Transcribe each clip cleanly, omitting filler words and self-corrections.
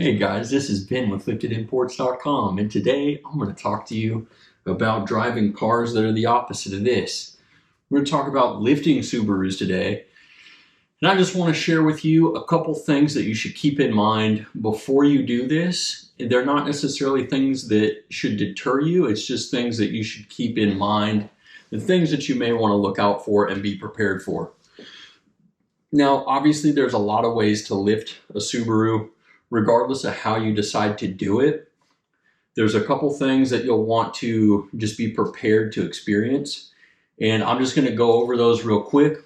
Hey guys, this is Ben with liftedimports.com, and today I'm going to talk to you about driving cars that are the opposite of this. We're going to talk about lifting Subarus today, and I just want to share with you a couple things that you should keep in mind before you do this. They're not necessarily things that should deter you, it's just things that you should keep in mind, the things that you may want to look out for and be prepared for. Now, obviously there's a lot of ways to lift a Subaru, regardless of how you decide to do it. There's a couple things that you'll want to just be prepared to experience, and I'm just going to go over those real quick.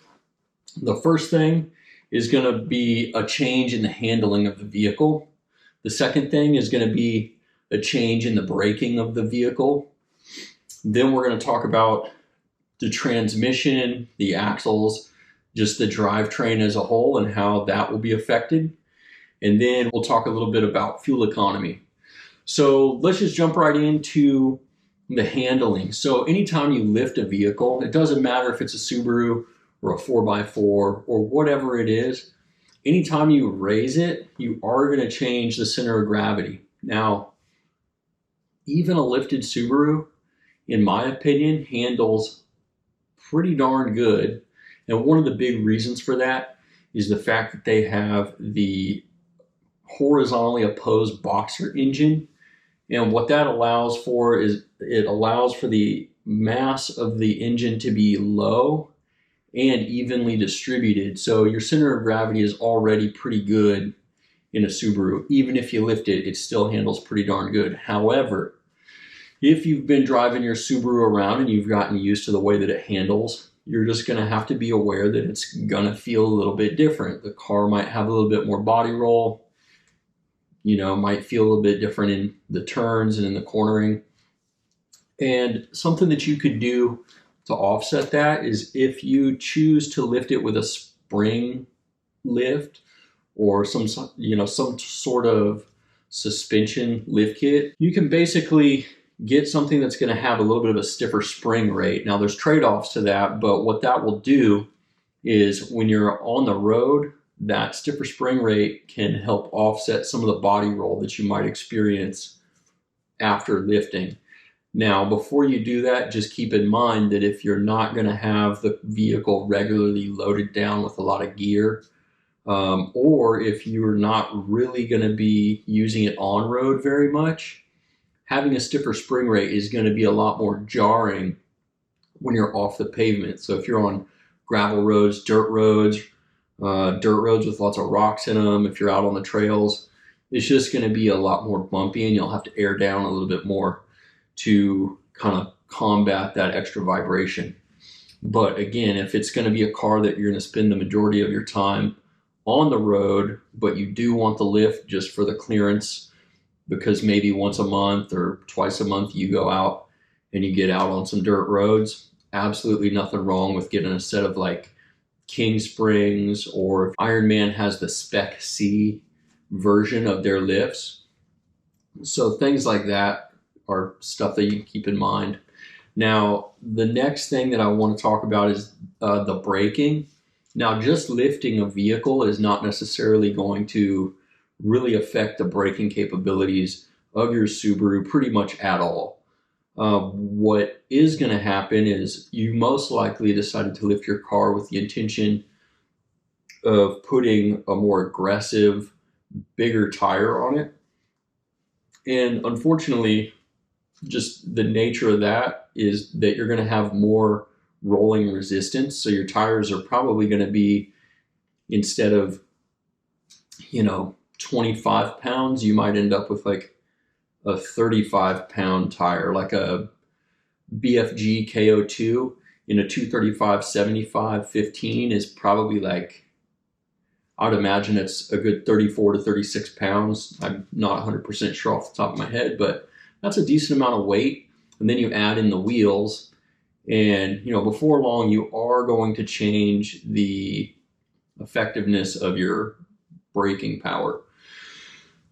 The first thing is going to be a change in the handling of the vehicle. The second thing is going to be a change in the braking of the vehicle. Then we're going to talk about the transmission, the axles, just the drivetrain as a whole and how that will be affected. And then we'll talk a little bit about fuel economy. So let's just jump right into the handling. So anytime you lift a vehicle, it doesn't matter if it's a Subaru or a 4x4 or whatever it is, anytime you raise it, you are going to change the center of gravity. Now, even a lifted Subaru, in my opinion, handles pretty darn good. And one of the big reasons for that is the fact that they have the horizontally opposed boxer engine, and what that allows for is it allows for the mass of the engine to be low and evenly distributed, so your center of gravity is already pretty good in a Subaru. Even if you lift it, it still handles pretty darn good. However, if you've been driving your Subaru around and you've gotten used to the way that it handles, you're just going to have to be aware that it's going to feel a little bit different. The car might have a little bit more body roll, might feel a little bit different in the turns and in the cornering. And something that you could do to offset that is if you choose to lift it with a spring lift or some sort of suspension lift kit, you can basically get something that's going to have a little bit of a stiffer spring rate. Now there's trade-offs to that, but what that will do is when you're on the road, that stiffer spring rate can help offset some of the body roll that you might experience after lifting. Now, before you do that, just keep in mind that if you're not going to have the vehicle regularly loaded down with a lot of gear, or if you're not really going to be using it on road very much, having a stiffer spring rate is going to be a lot more jarring when you're off the pavement. So if you're on gravel roads, dirt roads with lots of rocks in them, if you're out on the trails, it's just going to be a lot more bumpy and you'll have to air down a little bit more to kind of combat that extra vibration. But again, if it's going to be a car that you're going to spend the majority of your time on the road, but you do want the lift just for the clearance, because maybe once a month or twice a month you go out and you get out on some dirt roads, absolutely nothing wrong with getting a set of like King Springs, or if Ironman has the Spec C version of their lifts. So things like that are stuff that you can keep in mind. Now, the next thing that I want to talk about is the braking. Now, just lifting a vehicle is not necessarily going to really affect the braking capabilities of your Subaru pretty much at all. What is going to happen is you most likely decided to lift your car with the intention of putting a more aggressive, bigger tire on it. And unfortunately, just the nature of that is that you're going to have more rolling resistance. So your tires are probably going to be, instead of, 25 pounds, you might end up with like a 35-pound tire, like a BFG KO2 in a 235 75 15 is probably like, I would imagine it's a good 34 to 36 pounds. I'm not 100% sure off the top of my head, but that's a decent amount of weight. And then you add in the wheels, and before long you are going to change the effectiveness of your braking power.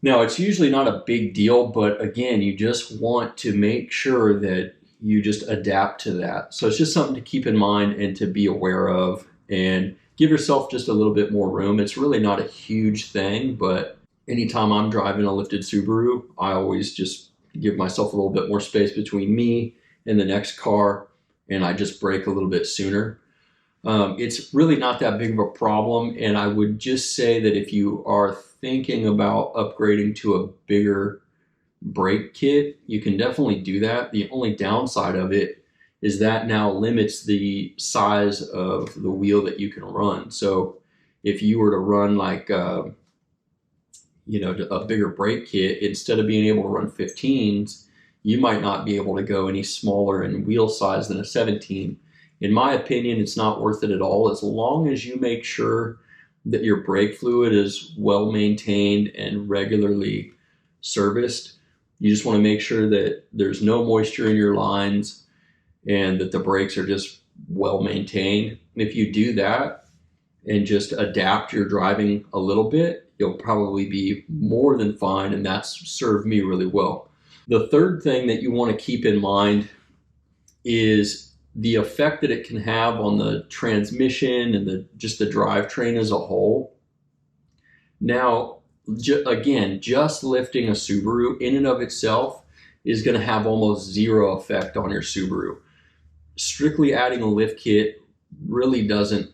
Now, it's usually not a big deal, but again, you just want to make sure that you just adapt to that. So it's just something to keep in mind and to be aware of, and give yourself just a little bit more room. It's really not a huge thing, but anytime I'm driving a lifted Subaru, I always just give myself a little bit more space between me and the next car, and I just brake a little bit sooner. It's really not that big of a problem, and I would just say that if you are thinking about upgrading to a bigger brake kit, you can definitely do that. The only downside of it is that now limits the size of the wheel that you can run. So if you were to run like a bigger brake kit, instead of being able to run 15s, you might not be able to go any smaller in wheel size than a 17. In my opinion, it's not worth it at all, as long as you make sure that your brake fluid is well maintained and regularly serviced. You just want to make sure that there's no moisture in your lines and that the brakes are just well maintained. If you do that and just adapt your driving a little bit, you'll probably be more than fine, and that's served me really well. The third thing that you want to keep in mind is the effect that it can have on the transmission and just the drivetrain as a whole. Now, again, just lifting a Subaru in and of itself is going to have almost zero effect on your Subaru. Strictly adding a lift kit really doesn't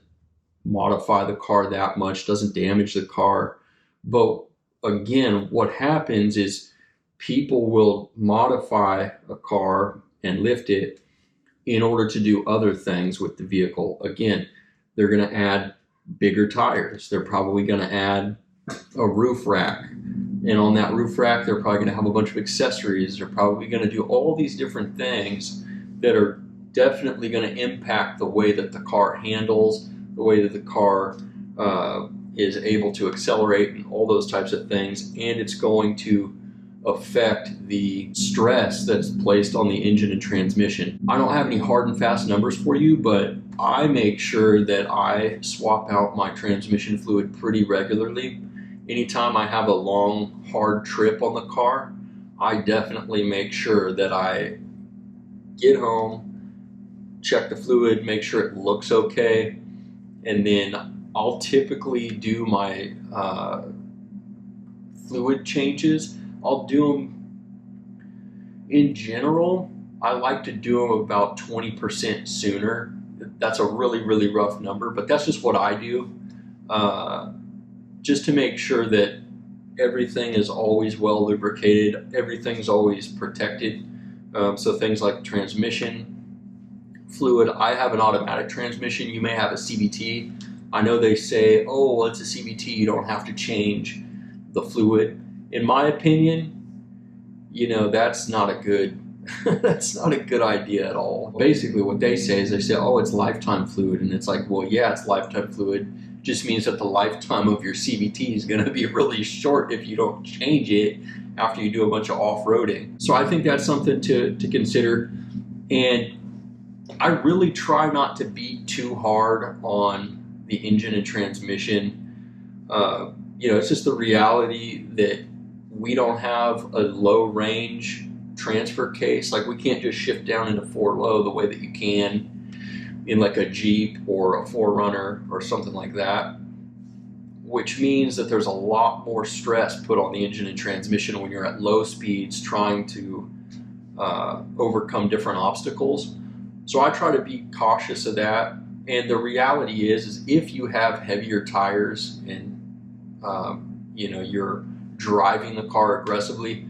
modify the car that much, doesn't damage the car. But again, what happens is people will modify a car and lift it in order to do other things with the vehicle. Again, they're going to add bigger tires. They're probably going to add a roof rack. And on that roof rack, they're probably going to have a bunch of accessories. They're probably going to do all these different things that are definitely going to impact the way that the car handles, the way that the car is able to accelerate, and all those types of things. And it's going to affect the stress that's placed on the engine and transmission. I don't have any hard and fast numbers for you, but I make sure that I swap out my transmission fluid pretty regularly. Anytime I have a long, hard trip on the car, I definitely make sure that I get home, check the fluid, make sure it looks okay, and then I'll typically do my fluid changes. I'll do them, in general, I like to do them about 20% sooner. That's a really, really rough number, but that's just what I do, just to make sure that everything is always well lubricated, everything's always protected. So things like transmission fluid, I have an automatic transmission, you may have a CVT. I know they say, oh, well, it's a CVT, you don't have to change the fluid. In my opinion, that's not a good that's not a good idea at all. Basically what they say is they say, oh, it's lifetime fluid, and it's like, well, yeah, it's lifetime fluid. It just means that the lifetime of your CVT is going to be really short if you don't change it after you do a bunch of off-roading. So I think that's something to consider, and I really try not to beat too hard on the engine and transmission. It's just the reality that we don't have a low range transfer case. Like, we can't just shift down into 4-low the way that you can in like a Jeep or a 4Runner or something like that, which means that there's a lot more stress put on the engine and transmission when you're at low speeds trying to overcome different obstacles. So I try to be cautious of that. And the reality is if you have heavier tires and you're driving the car aggressively,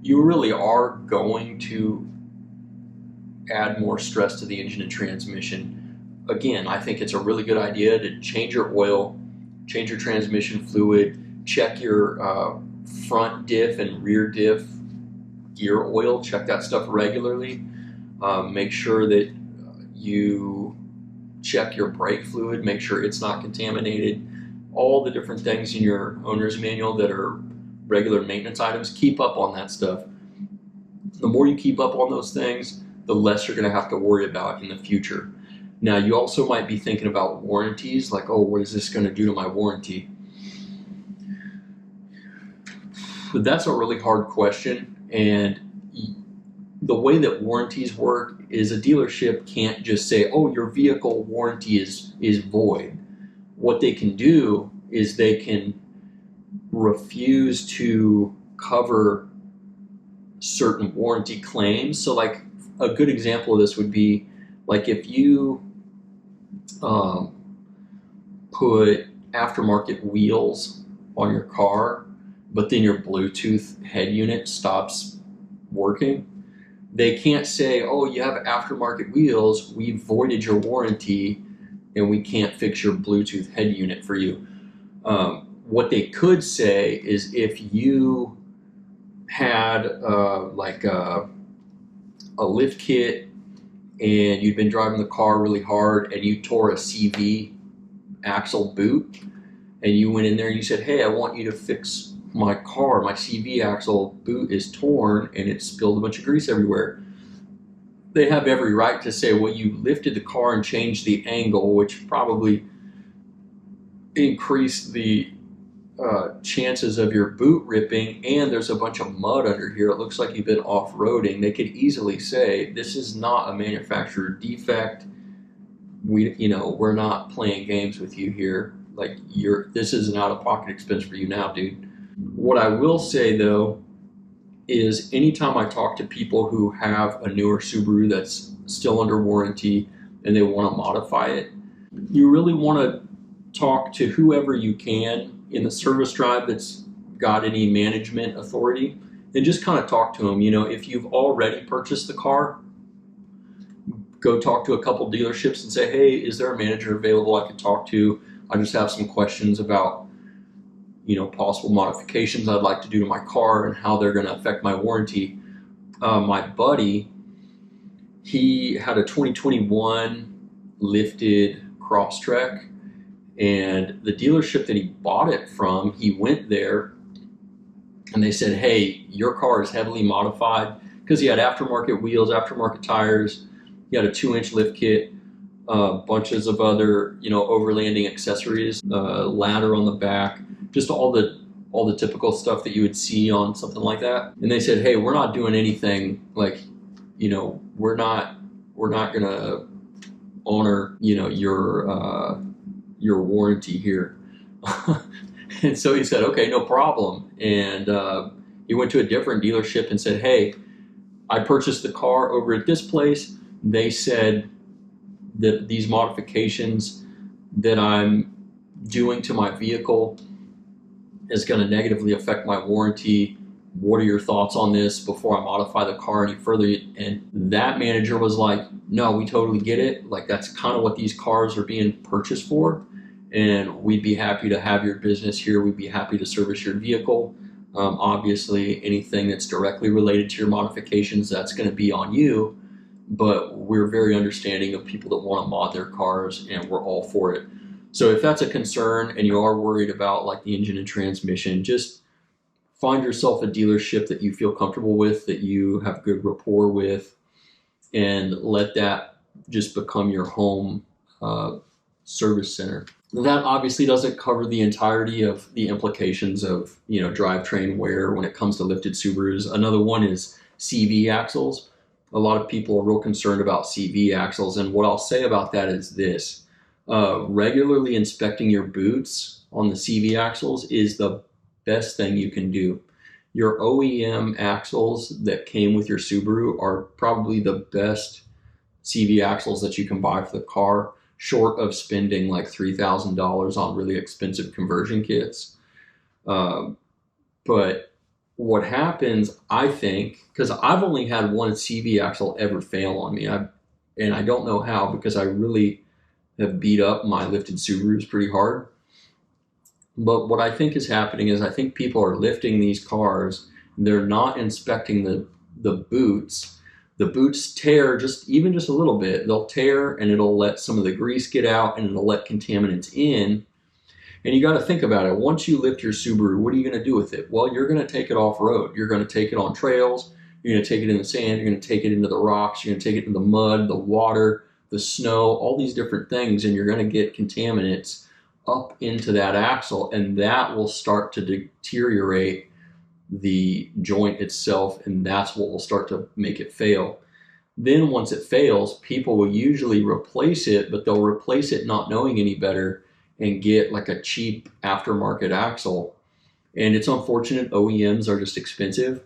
you really are going to add more stress to the engine and transmission. Again, I think it's a really good idea to change your oil, change your transmission fluid, check your front diff and rear diff gear oil, check that stuff regularly. Make sure that you check your brake fluid, make sure it's not contaminated. All the different things in your owner's manual that are regular maintenance items, keep up on that stuff. The more you keep up on those things, the less you're going to have to worry about in the future. Now, you also might be thinking about warranties, like, oh, what is this going to do to my warranty? But that's a really hard question, and the way that warranties work is a dealership can't just say, oh, your vehicle warranty is void. What they can do is they can refuse to cover certain warranty claims. So like a good example of this would be like if you put aftermarket wheels on your car, but then your Bluetooth head unit stops working, they can't say, oh, you have aftermarket wheels, we voided your warranty and we can't fix your Bluetooth head unit for you. What they could say is if you had like a lift kit and you'd been driving the car really hard and you tore a CV axle boot and you went in there and you said, hey, I want you to fix my car, my CV axle boot is torn and it spilled a bunch of grease everywhere. They have every right to say, well, you lifted the car and changed the angle, which probably increased the chances of your boot ripping, and there's a bunch of mud under here. It looks like you've been off-roading. They could easily say, this is not a manufacturer defect. We're not playing games with you here. Like this is an out-of-pocket expense for you now, dude. What I will say though is anytime I talk to people who have a newer Subaru that's still under warranty and they want to modify it, you really want to talk to whoever you can in the service drive that's got any management authority and just kind of talk to them. If you've already purchased the car, go talk to a couple dealerships and say, hey, is there a manager available I could talk to? I just have some questions about possible modifications I'd like to do to my car and how they're going to affect my warranty. My buddy, he had a 2021 lifted Crosstrek, and the dealership that he bought it from, he went there and they said, hey, your car is heavily modified, because he had aftermarket wheels, aftermarket tires, he had a 2-inch lift kit, bunches of other overlanding accessories, ladder on the back, just all the typical stuff that you would see on something like that. And they said, hey, we're not doing anything like, we're not gonna honor your warranty here. And so he said, okay, no problem. And he went to a different dealership and said, hey, I purchased the car over at this place. They said that these modifications that I'm doing to my vehicle is going to negatively affect my warranty. What are your thoughts on this before I modify the car any further? And that manager was like, no, we totally get it. Like, that's kind of what these cars are being purchased for. And we'd be happy to have your business here. We'd be happy to service your vehicle. Obviously, anything that's directly related to your modifications, that's going to be on you. But we're very understanding of people that want to mod their cars, and we're all for it. So if that's a concern and you are worried about like the engine and transmission, just find yourself a dealership that you feel comfortable with, that you have good rapport with, and let that just become your home service center. That obviously doesn't cover the entirety of the implications of drivetrain wear when it comes to lifted Subarus. Another one is CV axles. A lot of people are real concerned about CV axles, and what I'll say about that is this. Regularly inspecting your boots on the CV axles is the best thing you can do. Your OEM axles that came with your Subaru are probably the best CV axles that you can buy for the car, short of spending like $3,000 on really expensive conversion kits. But what happens, I think, because I've only had one CV axle ever fail on me, and I don't know how, because I really have beat up my lifted Subarus pretty hard. But what I think is happening is I think people are lifting these cars, they're not inspecting the boots. The boots tear even just a little bit. They'll tear and it'll let some of the grease get out and it'll let contaminants in. And you got to think about it. Once you lift your Subaru, what are you going to do with it? Well, you're going to take it off-road. You're going to take it on trails. You're going to take it in the sand. You're going to take it into the rocks. You're going to take it in the mud, the water, the snow, all these different things. And you're going to get contaminants up into that axle. And that will start to deteriorate the joint itself. And that's what will start to make it fail. Then once it fails, people will usually replace it, but they'll replace it not knowing any better and get like a cheap aftermarket axle. And it's unfortunate, OEMs are just expensive.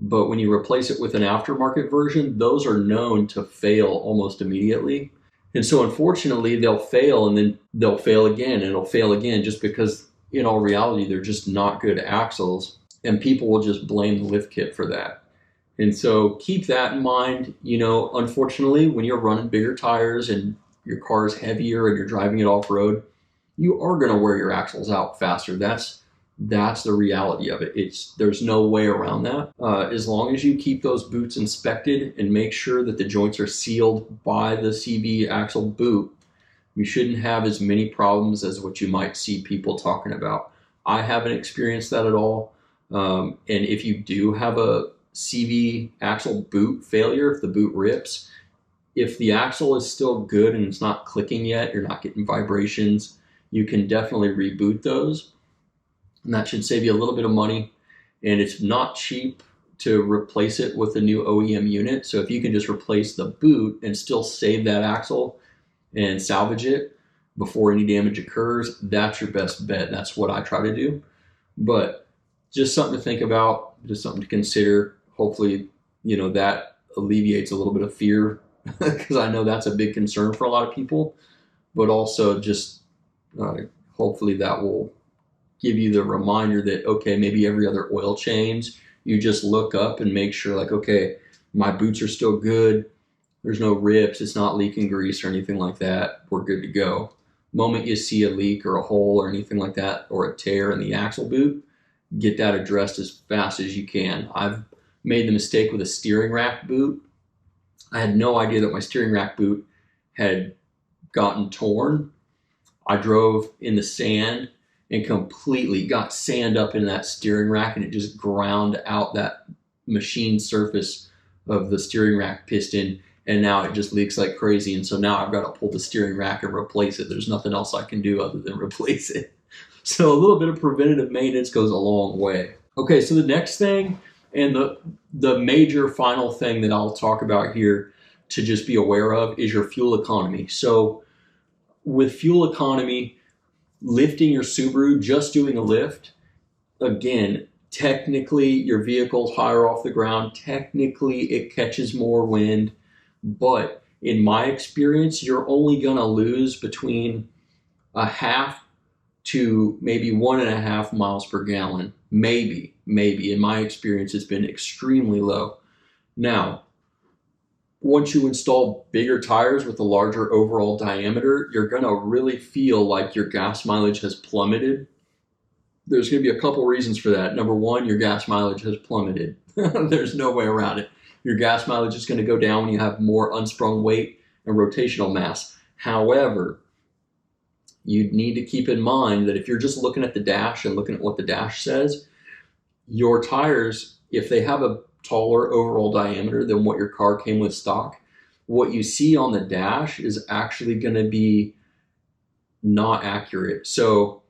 But when you replace it with an aftermarket version, those are known to fail almost immediately. And so unfortunately, they'll fail and then they'll fail again and it'll fail again just because in all reality, they're just not good axles. And people will just blame the lift kit for that. And so keep that in mind. You know, unfortunately, when you're running bigger tires and your car is heavier and you're driving it off road, you are going to wear your axles out faster. That's the reality of it. There's no way around that. As long as you keep those boots inspected and make sure that the joints are sealed by the Subie axle boot, you shouldn't have as many problems as what you might see people talking about. I haven't experienced that at all. And if you do have a Subie axle boot failure, if the boot rips, if the axle is still good and it's not clicking yet, you're not getting vibrations, you can definitely reboot those. And that should save you a little bit of money. And it's not cheap to replace it with a new OEM unit. So if you can just replace the boot and still save that axle and salvage it before any damage occurs, that's your best bet. That's what I try to do. But just something to think about, just something to consider. Hopefully, you know, that alleviates a little bit of fear because I know that's a big concern for a lot of people. But also just hopefully that will give you the reminder that, okay, maybe every other oil change, you just look up and make sure like, okay, my boots are still good. There's no rips. It's not leaking grease or anything like that. We're good to go. The moment you see a leak or a hole or anything like that, or a tear in the axle boot, get that addressed as fast as you can. I've made the mistake with a steering rack boot. I had no idea that my steering rack boot had gotten torn. I drove in the sand and completely got sand up in that steering rack, and it just ground out that machine surface of the steering rack piston, and now it just leaks like crazy. And so now I've got to pull the steering rack and replace it. There's nothing else I can do other than replace it. So a little bit of preventative maintenance goes a long way. Okay, so the next thing, and the major final thing that I'll talk about here to just be aware of, is your fuel economy. So with fuel economy, lifting your Subaru, just doing a lift, again, technically your vehicle's higher off the ground. Technically it catches more wind, but in my experience, you're only gonna lose between a half to maybe 1.5 miles per gallon. Maybe. In my experience, it's been extremely low. Now, once you install bigger tires with a larger overall diameter, you're going to really feel like your gas mileage has plummeted. There's going to be a couple reasons for that. Number one, your gas mileage has plummeted. There's no way around it. Your gas mileage is going to go down when you have more unsprung weight and rotational mass. However, you need to keep in mind that if you're just looking at the dash and looking at what the dash says, your tires, if they have a taller overall diameter than what your car came with stock, what you see on the dash is actually going to be not accurate. So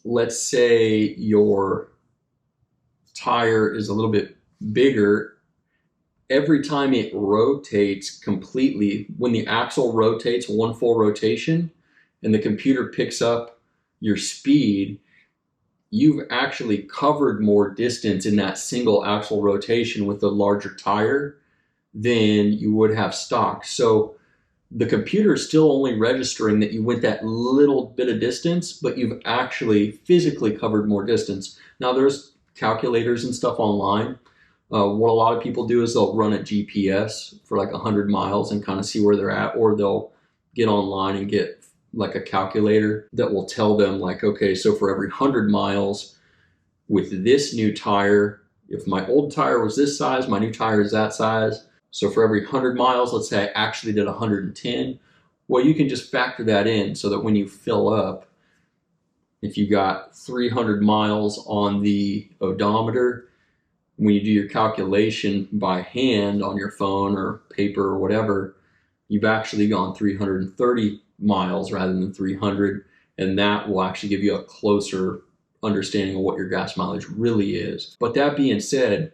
let's say your tire is a little bit bigger. Every time it rotates completely, when the axle rotates one full rotation and the computer picks up your speed, you've actually covered more distance in that single axle rotation with the larger tire than you would have stock. So the computer is still only registering that you went that little bit of distance, but you've actually physically covered more distance. Now there's calculators and stuff online. What a lot of people do is they'll run a GPS for like 100 miles and kind of see where they're at, or they'll get online and get like a calculator that will tell them like, okay, so for every 100 miles with this new tire, if my old tire was this size, my new tire is that size. So for every 100 miles, let's say I actually did 110. Well, you can just factor that in so that when you fill up, if you got 300 miles on the odometer, when you do your calculation by hand on your phone or paper or whatever, you've actually gone 330 miles rather than 300, and that will actually give you a closer understanding of what your gas mileage really is. But that being said,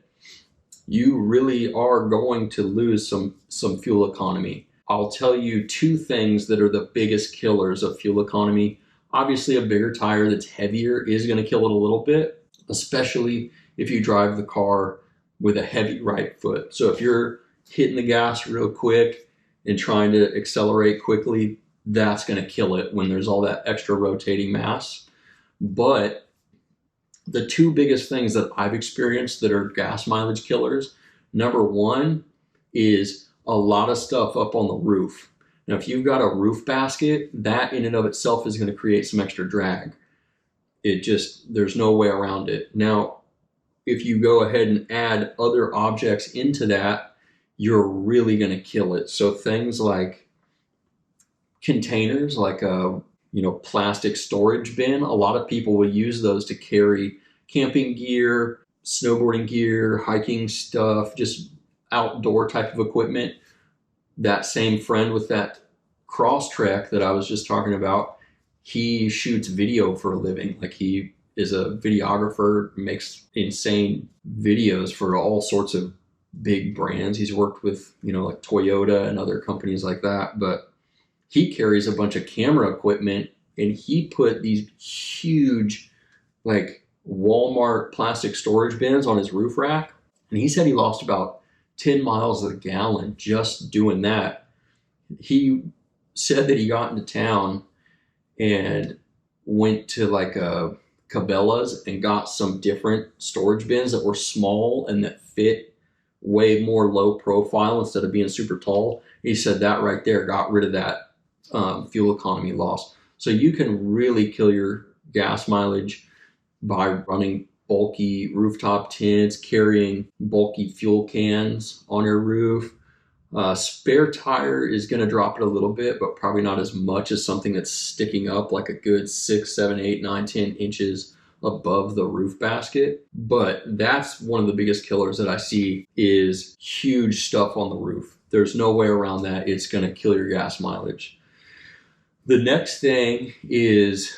you really are going to lose some fuel economy. I'll tell you two things that are the biggest killers of fuel economy. Obviously, a bigger tire that's heavier is going to kill it a little bit. especially if you drive the car with a heavy right foot. So if you're hitting the gas real quick and trying to accelerate quickly, that's going to kill it when there's all that extra rotating mass. But the two biggest things that I've experienced that are gas mileage killers, number one is a lot of stuff up on the roof. Now, if you've got a roof basket, that in and of itself is going to create some extra drag. There's no way around it. Now, if you go ahead and add other objects into that, you're really going to kill it. So things like containers, like a plastic storage bin, a lot of people will use those to carry camping gear, snowboarding gear, hiking stuff, just outdoor type of equipment. That same friend with that Crosstrek that I was just talking about, he shoots video for a living. Like, he is a videographer, makes insane videos for all sorts of big brands. He's worked with, like Toyota and other companies like that, but he carries a bunch of camera equipment, and he put these huge, like, Walmart plastic storage bins on his roof rack. And he said he lost about 10 miles a gallon just doing that. He said that he got into town and went to like a Cabela's and got some different storage bins that were small and that fit way more low profile instead of being super tall. He said that right there got rid of that fuel economy loss. So you can really kill your gas mileage by running bulky rooftop tents, carrying bulky fuel cans on your roof. Spare tire is going to drop it a little bit, but probably not as much as something that's sticking up like a good 6, 7, 8, 9, 10 inches above the roof basket. But that's one of the biggest killers that I see, is huge stuff on the roof. There's no way around that. It's going to kill your gas mileage. The next thing is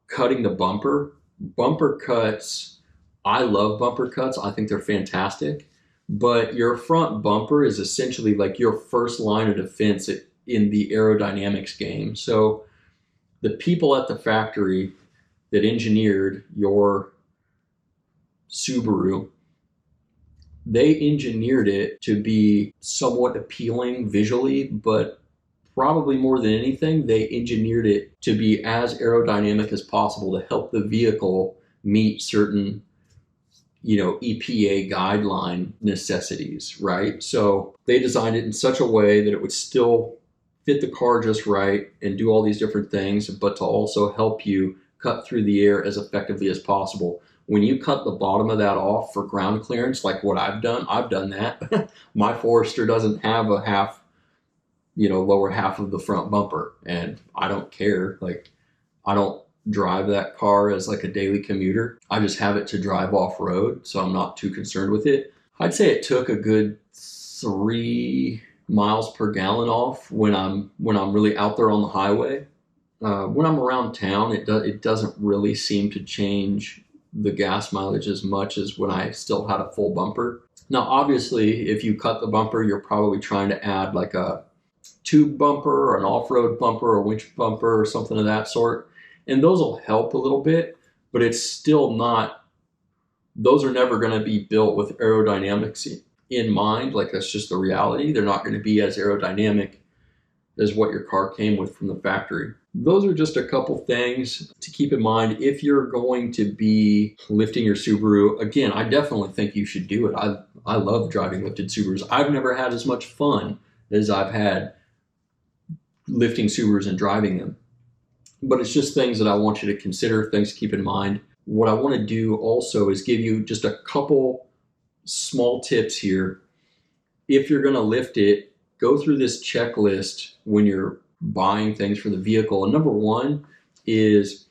cutting the bumper. Bumper cuts, I love bumper cuts. I think they're fantastic. But your front bumper is essentially like your first line of defense in the aerodynamics game. So the people at the factory that engineered your Subaru, they engineered it to be somewhat appealing visually, but probably more than anything, they engineered it to be as aerodynamic as possible to help the vehicle meet certain, EPA guideline necessities, right? So they designed it in such a way that it would still fit the car just right and do all these different things, but to also help you cut through the air as effectively as possible. When you cut the bottom of that off for ground clearance, like what I've done that. My Forester doesn't have a half, lower half of the front bumper, and I don't care. Like, I don't drive that car as like a daily commuter. I just have it to drive off road, so I'm not too concerned with it. I'd say it took a good 3 miles per gallon off when I'm really out there on the highway. When I'm around town, it doesn't really seem to change the gas mileage as much as when I still had a full bumper. Now, obviously, if you cut the bumper, you're probably trying to add like a tube bumper or an off-road bumper or winch bumper or something of that sort. And those will help a little bit, but it's still not, those are never going to be built with aerodynamics in mind. Like, that's just the reality. They're not going to be as aerodynamic as what your car came with from the factory. Those are just a couple things to keep in mind if you're going to be lifting your Subaru. Again, I definitely think you should do it. I love driving lifted Subarus. I've never had as much fun as I've had lifting Subarus and driving them. But it's just things that I want you to consider, things to keep in mind. What I want to do also is give you just a couple small tips here. If you're going to lift it, go through this checklist when you're buying things for the vehicle. And number one is,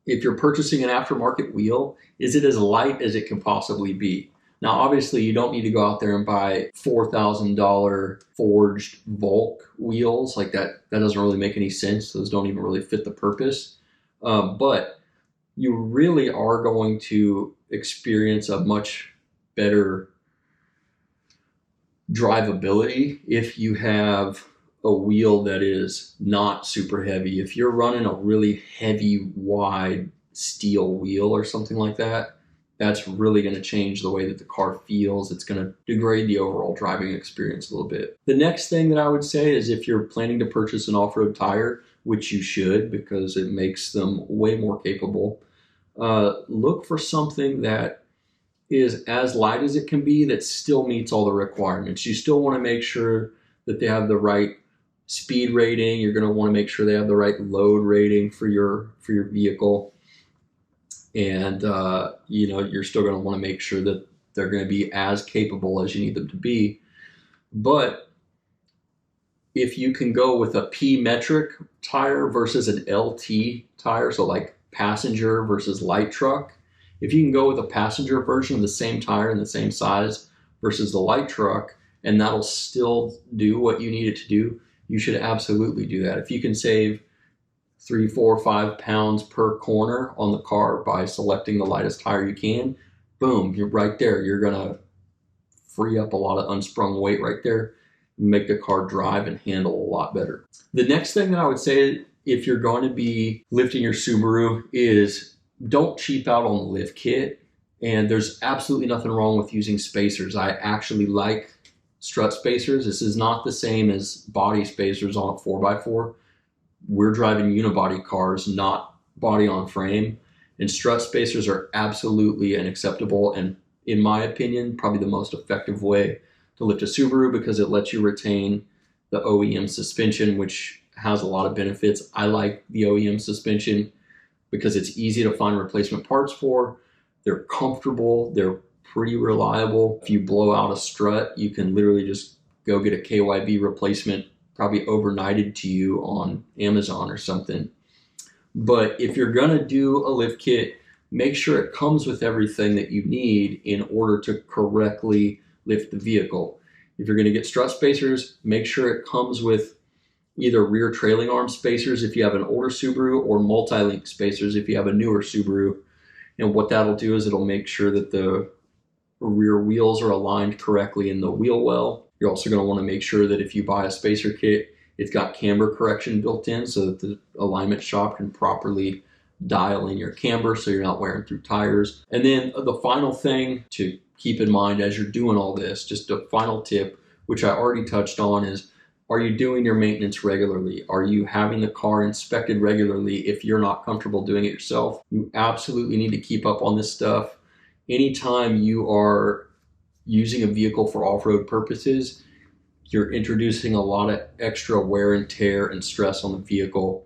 if you're purchasing an aftermarket wheel, is it as light as it can possibly be? Now, obviously, you don't need to go out there and buy $4,000 forged Volk wheels like that. That doesn't really make any sense. Those don't even really fit the purpose. But you really are going to experience a much better drivability if you have a wheel that is not super heavy. If you're running a really heavy, wide steel wheel or something like that, that's really going to change the way that the car feels. It's going to degrade the overall driving experience a little bit. The next thing that I would say is if you're planning to purchase an off-road tire, which you should because it makes them way more capable, look for something that is as light as it can be that still meets all the requirements. You still want to make sure that they have the right speed rating. You're going to want to make sure they have the right load rating for your vehicle. And you're still going to want to make sure that they're going to be as capable as you need them to be. But if you can go with a P metric tire versus an LT tire, so like passenger versus light truck, if you can go with a passenger version of the same tire and the same size versus the light truck, and that'll still do what you need it to do, you should absolutely do that. If you can save 3, 4, 5 pounds per corner on the car by selecting the lightest tire you can, boom, you're right there. You're gonna free up a lot of unsprung weight right there, make the car drive and handle a lot better. The next thing that I would say, if you're going to be lifting your Subaru, is don't cheap out on the lift kit. And there's absolutely nothing wrong with using spacers. I actually like strut spacers. This is not the same as body spacers on a 4x4. We're driving unibody cars, not body on frame, and strut spacers are absolutely unacceptable, and in my opinion, probably the most effective way to lift a Subaru because it lets you retain the OEM suspension, which has a lot of benefits. I like the OEM suspension because it's easy to find replacement parts for. They're comfortable, they're pretty reliable. If you blow out a strut, you can literally just go get a KYB replacement, probably overnighted to you on Amazon or something. But if you're gonna do a lift kit, make sure it comes with everything that you need in order to correctly lift the vehicle. If you're gonna get strut spacers, make sure it comes with either rear trailing arm spacers if you have an older Subaru, or multi-link spacers if you have a newer Subaru. And what that'll do is it'll make sure that the rear wheels are aligned correctly in the wheel well. You're also going to want to make sure that if you buy a spacer kit, it's got camber correction built in so that the alignment shop can properly dial in your camber so you're not wearing through tires. And then the final thing to keep in mind as you're doing all this, just a final tip, which I already touched on, is are you doing your maintenance regularly? Are you having the car inspected regularly if you're not comfortable doing it yourself? You absolutely need to keep up on this stuff. Anytime you are using a vehicle for off-road purposes, you're introducing a lot of extra wear and tear and stress on the vehicle.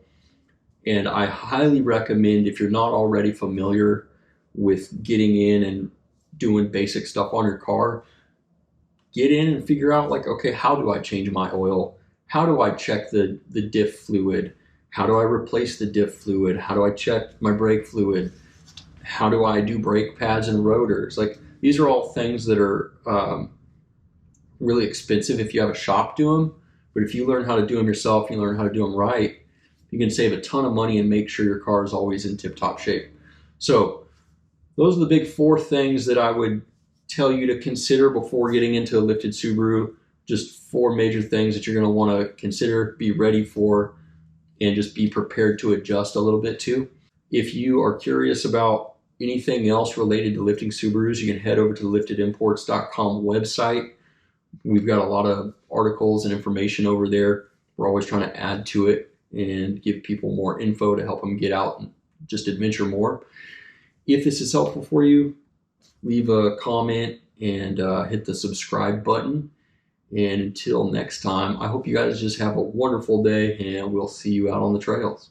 And I highly recommend, if you're not already familiar with getting in and doing basic stuff on your car, get in and figure out, like, okay, how do I change my oil? How do I check the diff fluid? How do I replace the diff fluid? How do I check my brake fluid? How do I do brake pads and rotors? Like, these are all things that are really expensive if you have a shop do them. But if you learn how to do them yourself, you learn how to do them right, you can save a ton of money and make sure your car is always in tip-top shape. So those are the big 4 things that I would tell you to consider before getting into a lifted Subaru. Just 4 major things that you're going to want to consider, be ready for, and just be prepared to adjust a little bit to. If you are curious about anything else related to lifting Subarus, you can head over to the liftedimports.com website. We've got a lot of articles and information over there. We're always trying to add to it and give people more info to help them get out and just adventure more. If this is helpful for you, leave a comment and hit the subscribe button. And until next time, I hope you guys just have a wonderful day, and we'll see you out on the trails.